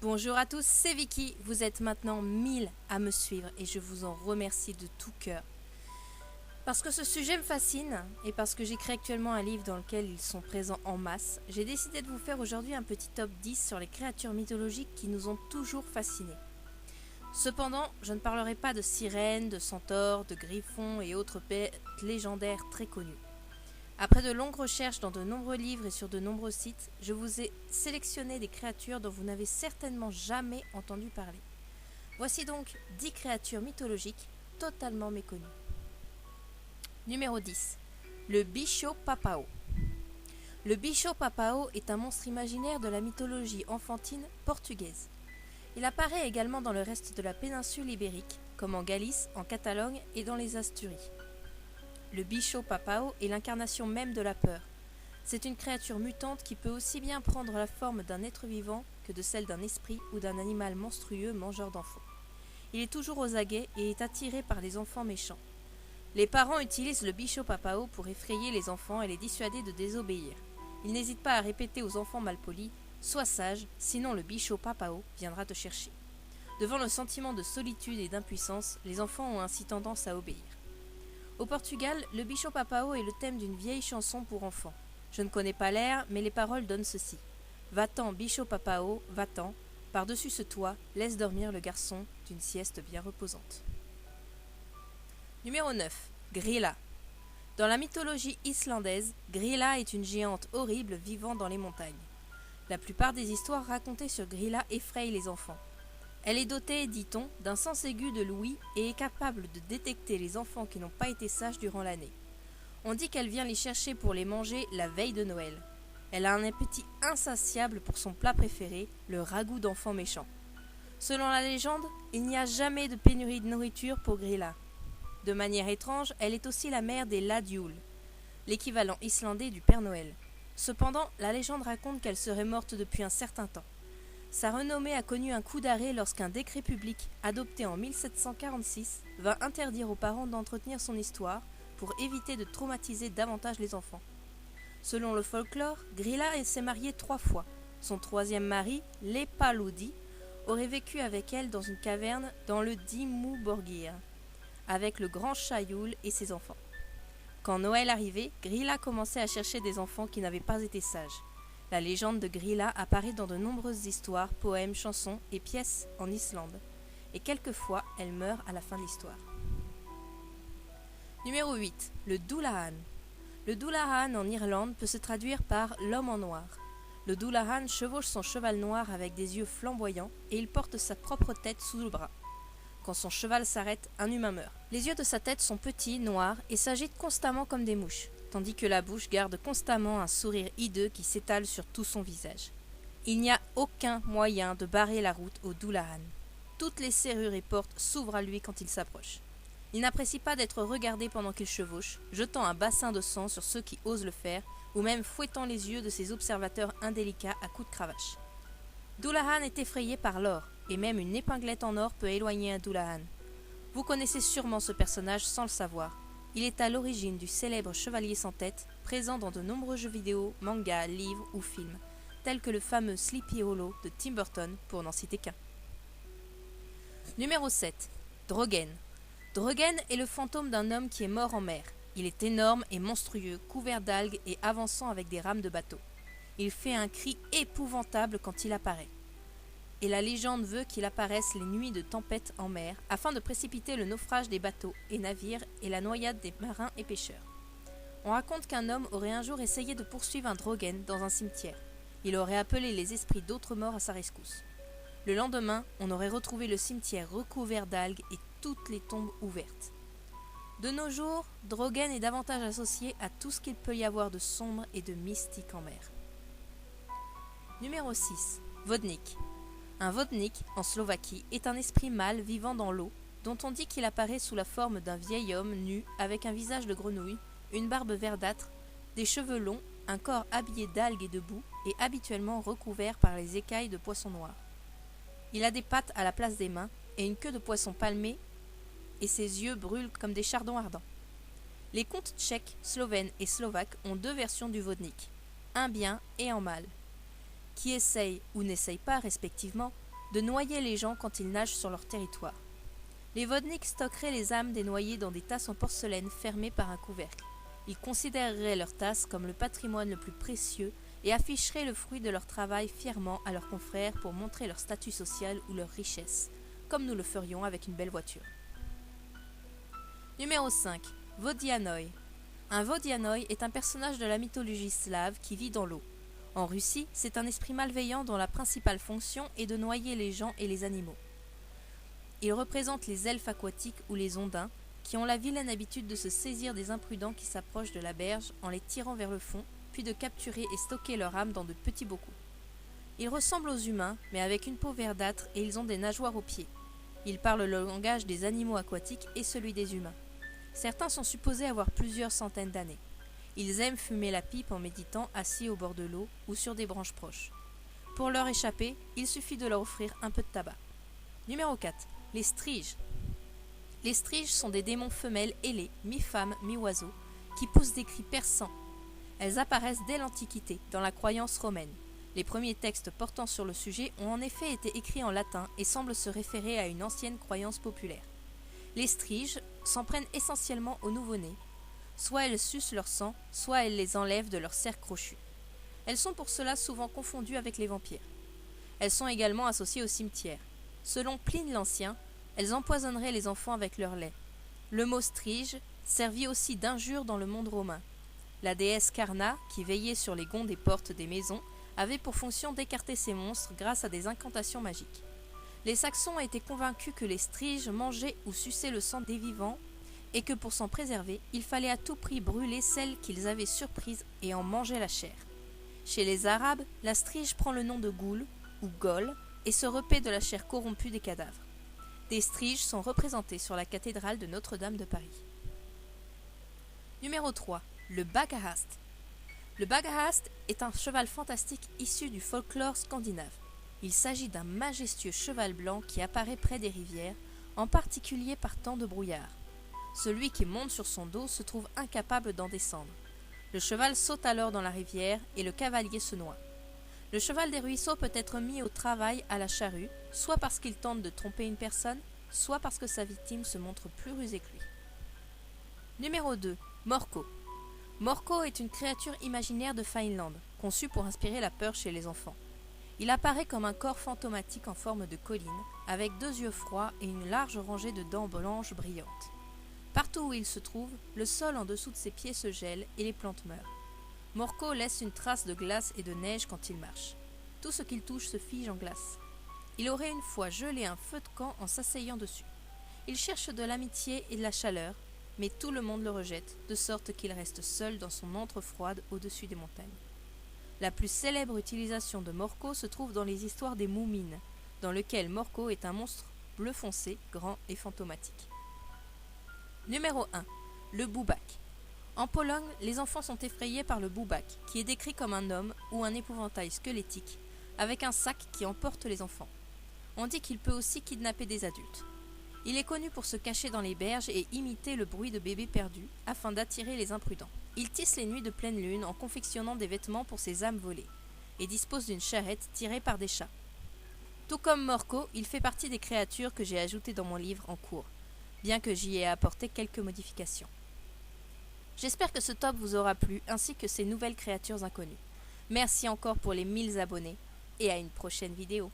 Bonjour à tous, c'est Vicky. Vous êtes maintenant 1000 à me suivre et je vous en remercie de tout cœur. Parce que ce sujet me fascine et parce que j'écris actuellement un livre dans lequel ils sont présents en masse, j'ai décidé de vous faire aujourd'hui un petit top 10 sur les créatures mythologiques qui nous ont toujours fascinés. Cependant, je ne parlerai pas de sirènes, de centaures, de griffons et autres bêtes légendaires très connues. Après de longues recherches dans de nombreux livres et sur de nombreux sites, je vous ai sélectionné des créatures dont vous n'avez certainement jamais entendu parler. Voici donc 10 créatures mythologiques totalement méconnues. Numéro 10. Le bicho-papao. Le bicho-papao est un monstre imaginaire de la mythologie enfantine portugaise. Il apparaît également dans le reste de la péninsule ibérique, comme en Galice, en Catalogne et dans les Asturies. Le bicho-papao est l'incarnation même de la peur. C'est une créature mutante qui peut aussi bien prendre la forme d'un être vivant que de celle d'un esprit ou d'un animal monstrueux mangeur d'enfants. Il est toujours aux aguets et est attiré par les enfants méchants. Les parents utilisent le bicho-papao pour effrayer les enfants et les dissuader de désobéir. Ils n'hésitent pas à répéter aux enfants malpolis « Sois sage, sinon le bicho-papao viendra te chercher ». Devant le sentiment de solitude et d'impuissance, les enfants ont ainsi tendance à obéir. Au Portugal, le bicho-papao est le thème d'une vieille chanson pour enfants. Je ne connais pas l'air, mais les paroles donnent ceci. Va-t'en, bicho-papao, va-t'en, par-dessus ce toit, laisse dormir le garçon d'une sieste bien reposante. Numéro 9. Grilla. Dans la mythologie islandaise, Grilla est une géante horrible vivant dans les montagnes. La plupart des histoires racontées sur Grilla effrayent les enfants. Elle est dotée, dit-on, d'un sens aigu de l'ouïe et est capable de détecter les enfants qui n'ont pas été sages durant l'année. On dit qu'elle vient les chercher pour les manger la veille de Noël. Elle a un appétit insatiable pour son plat préféré, le ragoût d'enfants méchants. Selon la légende, il n'y a jamais de pénurie de nourriture pour Grilla. De manière étrange, elle est aussi la mère des Ladjul, l'équivalent islandais du Père Noël. Cependant, la légende raconte qu'elle serait morte depuis un certain temps. Sa renommée a connu un coup d'arrêt lorsqu'un décret public, adopté en 1746, vint interdire aux parents d'entretenir son histoire pour éviter de traumatiser davantage les enfants. Selon le folklore, Grilla s'est mariée 3 fois. Son troisième mari, Lepaludi, aurait vécu avec elle dans une caverne dans le Dimmu-Borgir, avec le grand chat Yule et ses enfants. Quand Noël arrivait, Grilla commençait à chercher des enfants qui n'avaient pas été sages. La légende de Grilla apparaît dans de nombreuses histoires, poèmes, chansons et pièces en Islande. Et quelquefois, elle meurt à la fin de l'histoire. Numéro 8. Le Dullahan. Le Dullahan en Irlande peut se traduire par l'homme en noir. Le Dullahan chevauche son cheval noir avec des yeux flamboyants et il porte sa propre tête sous le bras. Quand son cheval s'arrête, un humain meurt. Les yeux de sa tête sont petits, noirs et s'agitent constamment comme des mouches, tandis que la bouche garde constamment un sourire hideux qui s'étale sur tout son visage. Il n'y a aucun moyen de barrer la route au Dullahan. Toutes les serrures et portes s'ouvrent à lui quand il s'approche. Il n'apprécie pas d'être regardé pendant qu'il chevauche, jetant un bassin de sang sur ceux qui osent le faire, ou même fouettant les yeux de ses observateurs indélicats à coups de cravache. Dullahan est effrayé par l'or, et même une épinglette en or peut éloigner un Dullahan. Vous connaissez sûrement ce personnage sans le savoir. Il est à l'origine du célèbre chevalier sans tête, présent dans de nombreux jeux vidéo, mangas, livres ou films, tels que le fameux Sleepy Hollow de Tim Burton, pour n'en citer qu'un. Numéro 7. Droghen. Droghen est le fantôme d'un homme qui est mort en mer. Il est énorme et monstrueux, couvert d'algues et avançant avec des rames de bateau. Il fait un cri épouvantable quand il apparaît. Et la légende veut qu'il apparaisse les nuits de tempête en mer afin de précipiter le naufrage des bateaux et navires et la noyade des marins et pêcheurs. On raconte qu'un homme aurait un jour essayé de poursuivre un Droghen dans un cimetière. Il aurait appelé les esprits d'autres morts à sa rescousse. Le lendemain, on aurait retrouvé le cimetière recouvert d'algues et toutes les tombes ouvertes. De nos jours, Droghen est davantage associé à tout ce qu'il peut y avoir de sombre et de mystique en mer. Numéro 6. Vodnik. Un vodnik, en Slovaquie, est un esprit mâle vivant dans l'eau, dont on dit qu'il apparaît sous la forme d'un vieil homme nu avec un visage de grenouille, une barbe verdâtre, des cheveux longs, un corps habillé d'algues et de boue et habituellement recouvert par les écailles de poissons noirs. Il a des pattes à la place des mains et une queue de poisson palmée et ses yeux brûlent comme des chardons ardents. Les contes tchèques, slovènes et slovaques ont 2 versions du vodnik, un bien et en mal, qui essayent ou n'essayent pas respectivement de noyer les gens quand ils nagent sur leur territoire. Les vodniks stockeraient les âmes des noyés dans des tasses en porcelaine fermées par un couvercle. Ils considéreraient leurs tasses comme le patrimoine le plus précieux et afficheraient le fruit de leur travail fièrement à leurs confrères pour montrer leur statut social ou leur richesse, comme nous le ferions avec une belle voiture. Numéro 5. Vodianoï. Un Vodianoï est un personnage de la mythologie slave qui vit dans l'eau. En Russie, c'est un esprit malveillant dont la principale fonction est de noyer les gens et les animaux. Il représente les elfes aquatiques ou les ondins, qui ont la vilaine habitude de se saisir des imprudents qui s'approchent de la berge en les tirant vers le fond, puis de capturer et stocker leur âme dans de petits bocaux. Ils ressemblent aux humains, mais avec une peau verdâtre et ils ont des nageoires aux pieds. Ils parlent le langage des animaux aquatiques et celui des humains. Certains sont supposés avoir plusieurs centaines d'années. Ils aiment fumer la pipe en méditant assis au bord de l'eau ou sur des branches proches. Pour leur échapper, il suffit de leur offrir un peu de tabac. Numéro 4. Les striges. Les striges sont des démons femelles ailées, mi-femmes, mi-oiseaux, qui poussent des cris perçants. Elles apparaissent dès l'Antiquité, dans la croyance romaine. Les premiers textes portant sur le sujet ont en effet été écrits en latin et semblent se référer à une ancienne croyance populaire. Les striges s'en prennent essentiellement aux nouveau-nés. Soit elles sucent leur sang, soit elles les enlèvent de leur cercle crochu. Elles sont pour cela souvent confondues avec les vampires. Elles sont également associées au cimetière. Selon Pline l'Ancien, elles empoisonneraient les enfants avec leur lait. Le mot strige servit aussi d'injure dans le monde romain. La déesse Carna, qui veillait sur les gonds des portes des maisons, avait pour fonction d'écarter ces monstres grâce à des incantations magiques. Les Saxons étaient convaincus que les striges mangeaient ou suçaient le sang des vivants et que pour s'en préserver, il fallait à tout prix brûler celles qu'ils avaient surprises et en manger la chair. Chez les Arabes, la strige prend le nom de goule ou gol et se repaît de la chair corrompue des cadavres. Des striges sont représentés sur la cathédrale de Notre-Dame de Paris. Numéro 3. Le Bagahast. Le Bagahast est un cheval fantastique issu du folklore scandinave. Il s'agit d'un majestueux cheval blanc qui apparaît près des rivières, en particulier par temps de brouillard. Celui qui monte sur son dos se trouve incapable d'en descendre. Le cheval saute alors dans la rivière et le cavalier se noie. Le cheval des ruisseaux peut être mis au travail à la charrue, soit parce qu'il tente de tromper une personne, soit parce que sa victime se montre plus rusée que lui. Numéro 2. Morko. Morko est une créature imaginaire de Finlande, conçue pour inspirer la peur chez les enfants. Il apparaît comme un corps fantomatique en forme de colline, avec 2 yeux froids et une large rangée de dents blanches brillantes. Partout où il se trouve, le sol en dessous de ses pieds se gèle et les plantes meurent. Morko laisse une trace de glace et de neige quand il marche. Tout ce qu'il touche se fige en glace. Il aurait une fois gelé un feu de camp en s'asseyant dessus. Il cherche de l'amitié et de la chaleur, mais tout le monde le rejette, de sorte qu'il reste seul dans son antre froide au-dessus des montagnes. La plus célèbre utilisation de Morko se trouve dans les histoires des Moumines, dans lequel Morko est un monstre bleu foncé, grand et fantomatique. Numéro 1. Le Bubak. En Pologne, les enfants sont effrayés par le Bubak, qui est décrit comme un homme ou un épouvantail squelettique, avec un sac qui emporte les enfants. On dit qu'il peut aussi kidnapper des adultes. Il est connu pour se cacher dans les berges et imiter le bruit de bébés perdus, afin d'attirer les imprudents. Il tisse les nuits de pleine lune en confectionnant des vêtements pour ses âmes volées, et dispose d'une charrette tirée par des chats. Tout comme Morko, il fait partie des créatures que j'ai ajoutées dans mon livre en cours, bien que j'y ai apporté quelques modifications. J'espère que ce top vous aura plu, ainsi que ces nouvelles créatures inconnues. Merci encore pour les 1000 abonnés, et à une prochaine vidéo.